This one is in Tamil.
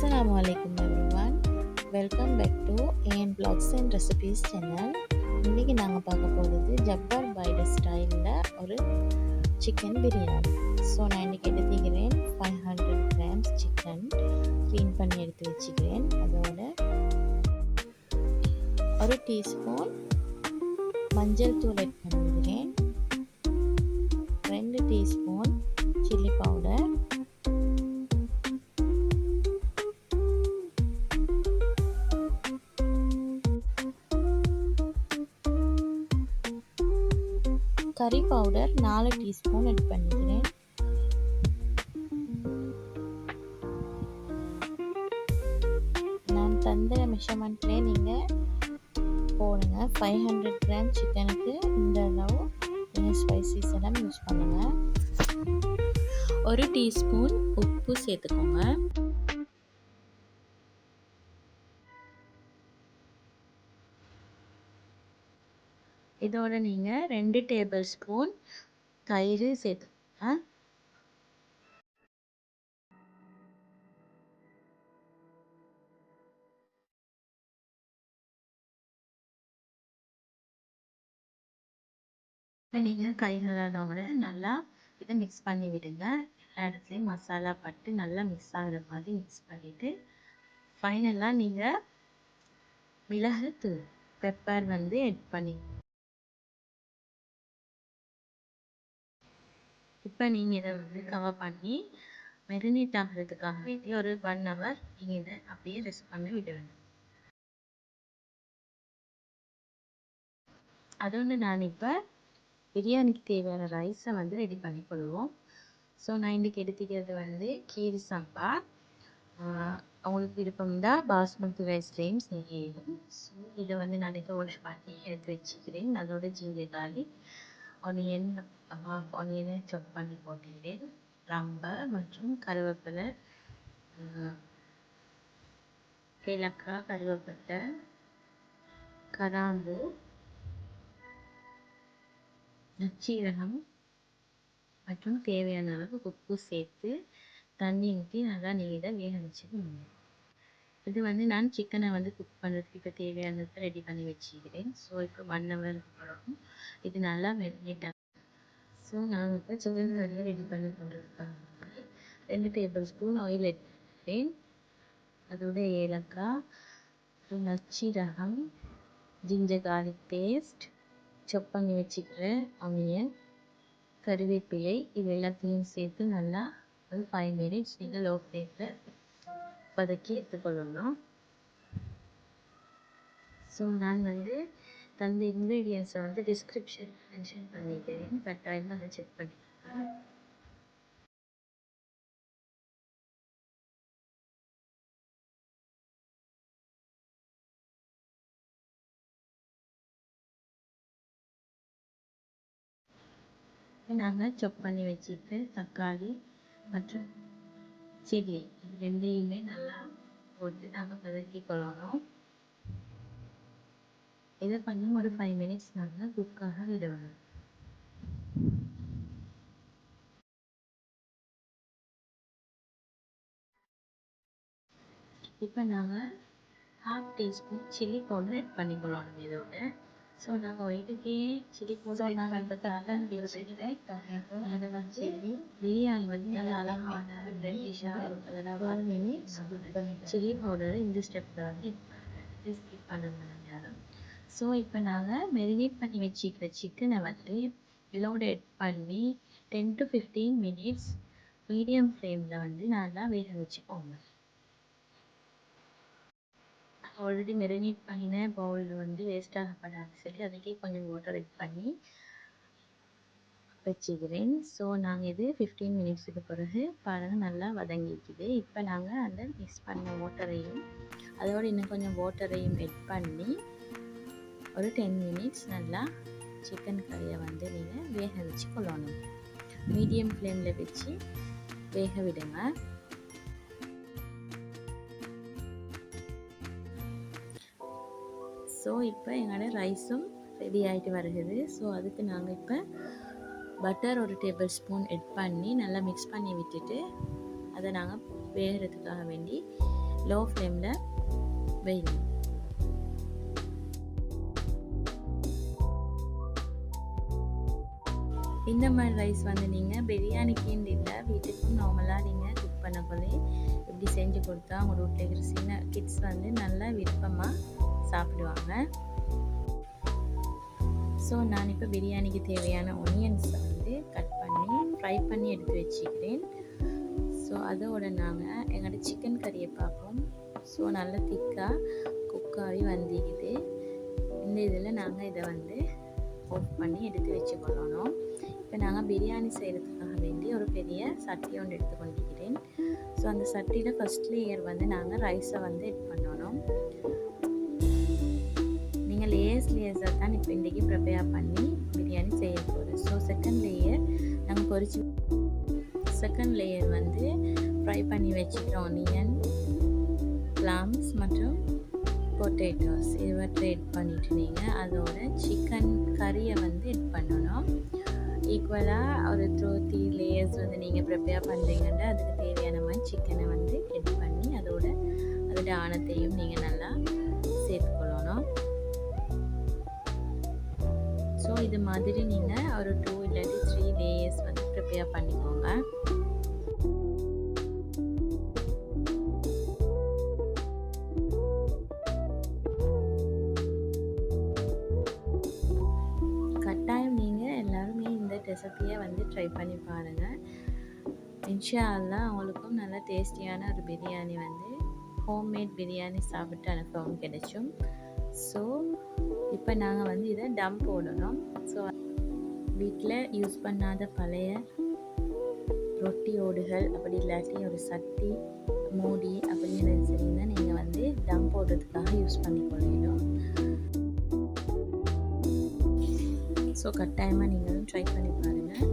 Assalamualaikum everyone. Welcome back to AN Vlogs and Recipes channel. இன்னைக்கு நாங்கள் பார்க்க போகிறது ஜப்பார் பைட ஸ்டைலில் ஒரு சிக்கன் பிரியாணி. ஸோ நான் இன்றைக்கி எடுத்துக்கிறேன் 500 grams சிக்கன் க்ளீன் பண்ணி எடுத்து வச்சுக்கிறேன். அதோட ஒரு டீஸ்பூன் மஞ்சள் தூள் ஆட் பண்ணிக்கிறேன், 2 டீஸ்பூன் சில்லி பவுடர், கறி பவுடர் 4 டீஸ்பூன் ஆட் பண்ணிக்கிறேன். நான் தந்த மெஷர்மெண்ட்லேயே நீங்கள் போடுங்க. 500 கிராம் சிக்கனுக்கு இந்த அளவு நீங்கள் ஸ்பைசஸ் எல்லாம் யூஸ் பண்ணுங்கள். 1 டீஸ்பூன் உப்பு சேர்த்துக்கோங்க. இதோட நீங்கள் 2 டேபிள் ஸ்பூன் தயிர் சேர்த்துக்கோங்க. நீங்கள் கைகளோட நல்லா இதை மிக்ஸ் பண்ணி விடுங்க. எல்லா இடத்துலையும் மசாலா பட்டு நல்லா மிக்ஸ் ஆகிற மாதிரி மிக்ஸ் பண்ணிவிட்டு ஃபைனலாக நீங்கள் மிளகு பெப்பர் வந்து ஆட் பண்ணி இப்போ நீங்கள் இதை வந்து கவர் பண்ணி மெரினேட் ஆகிறதுக்காக வேண்டி ஒரு 1 hour நீங்கள் இதை அப்படியே ரெஸ்ட் பண்ணி விடுவேன். அதோடு நான் இப்போ பிரியாணிக்கு தேவையான ரைஸை வந்து ரெடி பண்ணி கொள்வோம். ஸோ நான் இன்றைக்கி எடுத்துக்கிறது வந்து கீரி சம்பா. அவங்களுக்கு விருப்பம் தான் பாஸ்மதி ரைஸ்லேயும் செய்யணும். ஸோ இதை வந்து நான் இதை வாஷ் பண்ணி எடுத்து வச்சுக்கிறேன். அதோட ஜிஞ்சர் கார்லிக், ஆனியனை சாப் பண்ணி போட்டுக்கிறேன், ரம்பை மற்றும் கருவேப்பிலை, ஏலக்காய், கருவேப்பிலை, கிராம்பு, நச்சீரகம் மற்றும் தேவையான அளவு உப்பு சேர்த்து தண்ணி ஊற்றி நல்லா நீரை வேக வச்சுக்கணும். இது வந்து நான் சிக்கனை வந்து குக் பண்ணுறதுக்கு இப்போ தேவையானதை ரெடி பண்ணி வச்சுக்கிறேன். ஸோ இப்போ 1 hour அப்புறம் இது நல்லா மெரினேட். ஸோ நான் இப்போ சிக்கன் கறியை ரெடி பண்ணி கொண்டிருக்கேன். 2 டேபிள் ஸ்பூன் ஆயில் எடுத்துக்கிறேன். அதோட ஏலக்காய், நச்சீரகம், ஜிஞ்சர் கார்லிக் பேஸ்ட், சாப் பண்ணி வச்சுக்கிறேன் ஆனியன், கருவேப்பிலை, இது எல்லாத்தையும் சேர்த்து நல்லா ஒரு 5 minutes நீங்கள் லோ ஃப்ளேமில் வதக்கி எடுத்துக்கொள்ளணும். ஸோ நான் வந்து தந்த இன்க்ரீடியன்ஸை வந்து டிஸ்கிரிப்ஷன் மென்ஷன் பண்ணிக்கிறேன். கட்டாயமாக அதை செக் பண்ணிக்கிறேன். நாங்கள் சாப் பண்ணி வச்சுட்டு தக்காளி மற்றும் சில்லி ரெண்டையுமே நல்லா போட்டு நாங்கள் வதக்கி கொள்ளணும். இதை பண்ணி ஒரு 5 minutes நாங்கள் குக்காக விடுவோம். இப்போ நாங்கள் 1/2 டீஸ்பூன் சில்லி பவுடர் ஆட் பண்ணிக்கொள்ளணும் இதோட. ஸோ நாங்கள் ஒயிட்டுக்கே சில்லி பவுடர் ஆட் பண்ணுறதுக்காக அதை வந்து பிரியாணி வந்து நல்லா அழகான ரெட்டிஷாக இருக்கிறதுனால சில்லி பவுடரை இந்த ஸ்டெப்பில் வந்து ஸ்கிப் பண்ணணும். ஸோ இப்போ நாங்கள் மெரினேட் பண்ணி வச்சுக்கிற சிக்கனை வந்து இதோட ஆட் பண்ணி 10 to 15 minutes மீடியம் ஃப்ளேமில் வந்து நல்லா வேக வச்சுக்கோங்க. ஆல்ரெடி மெரினேட் பண்ணின பவுல் வந்து வேஸ்ட் ஆகப்படாது சொல்லி அதுக்கே கொஞ்சம் வாட்டர் ஆட் பண்ணி வச்சுக்கிறேன். ஸோ நாங்கள் இது 15 minutesக்கு பிறகு பாருங்கள் நல்லா வதங்கிக்குது. இப்போ நாங்கள் அந்த மிக்ஸ் பண்ண வாட்டரையும் அதோடு இன்னும் கொஞ்சம் வாட்டரையும் ஆட் பண்ணி ஒரு 10 minutes நல்லா சிக்கன் கறியை வந்து நீங்கள் வேக வச்சு கொள்ளணும். மீடியம் ஃப்ளேமில் வச்சு வேக விடுங்க. ஸோ இப்போ எங்களோட ரைஸும் ரெடி ஆகிட்டு வருகிறது. ஸோ அதுக்கு நாங்கள் இப்போ பட்டர் 1 டேபிள் ஸ்பூன் ஆட் பண்ணி நல்லா மிக்ஸ் பண்ணி விட்டுட்டு அதை நாங்கள் வேகிறதுக்காக வேண்டி லோ ஃப்ளேமில் வைங்க. இந்த மாதிரி ரைஸ் வந்து நீங்கள் பிரியாணிக்குன்னு இல்லை, வீட்டுக்கும் நார்மலாக நீங்கள் குக் பண்ணக்குள்ளே இப்படி செஞ்சு கொடுத்தா உங்கள் வீட்டில் இருக்கிற சின்ன கிட்ஸ் வந்து நல்லா விருப்பமாக சாப்பிடுவாங்க. ஸோ நான் இப்போ பிரியாணிக்கு தேவையான ஒனியன்ஸை வந்து கட் பண்ணி ஃப்ரை பண்ணி எடுத்து வச்சுக்கிறேன். ஸோ அதோட நாங்கள் எங்களோட சிக்கன் கறியை பார்ப்போம். ஸோ நல்லா திக்காக குக்காகி வந்துக்குது. இந்த இதில் நாங்கள் இதை வந்து ஆஃப் பண்ணி எடுத்து வச்சுக்கொள்ளணும். இப்போ நாங்கள் பிரியாணி செய்கிறதுக்காக வேண்டி ஒரு பெரிய சட்டி ஒன்று எடுத்து கொண்டிருக்கிறேன். ஸோ அந்த சட்டியில் ஃபஸ்ட் லேயர் வந்து நாங்கள் ரைஸை வந்து எட் பண்ணணும். நீங்கள் லேயர்ஸாக தான் இப்போ இன்றைக்கி ப்ரிப்பேர் பண்ணி பிரியாணி செய்ய போகிறோம். ஸோ செகண்ட் லேயர் வந்து ஃப்ரை பண்ணி வச்சுக்கிற ஆனியன், ப்ளம்ஸ் மற்றும் பொட்டேட்டோஸ் இவற்றை எட் பண்ணிவிட்டு நீங்கள் அதோட சிக்கன் கறியை வந்து எட் பண்ணணும். ஈக்குவலாக ஒரு 3 லேயர்ஸ் வந்து நீங்கள் ப்ரிப்பேர் பண்ணுறீங்கன்னா அதுக்கு தேவையான மாதிரி சிக்கனை வந்து எட் பண்ணி அதோட ஆணத்தையும் நீங்கள் நல்லா சேர்த்துக்கொள்ளணும். ஸோ இது மாதிரி நீங்கள் ஒரு 2 இல்லாட்டி 3 லேயர்ஸ் வந்து ப்ரிப்பேர் பண்ணிக்கோங்க. கட்டாயம் நீங்கள் எல்லாருமே இந்த ரெசிபியை வந்து ட்ரை பண்ணி பாருங்கள். இன்ஷா அல்லாஹ் அவங்களுக்கும் நல்ல டேஸ்டியான ஒரு பிரியாணி வந்து ஹோம்மேட் பிரியாணி சாப்பிட்டு அனுபவம் கிடைக்கும். ஸோ இப்போ நாங்கள் வந்து இதை டம் போடணும். ஸோ வீட்டில் யூஸ் பண்ணாத பழைய ரொட்டி ஓடுகள் அப்படி இல்லாட்டி ஒரு சட்டி மூடி அப்படின்னு நினச்சிங்கன்னா நீங்கள் வந்து டம் போடுறதுக்காக யூஸ் பண்ணிக்கொள்ளணும். ஸோ கட்டாயமாக நீங்களும் ட்ரை பண்ணி பாருங்கள்.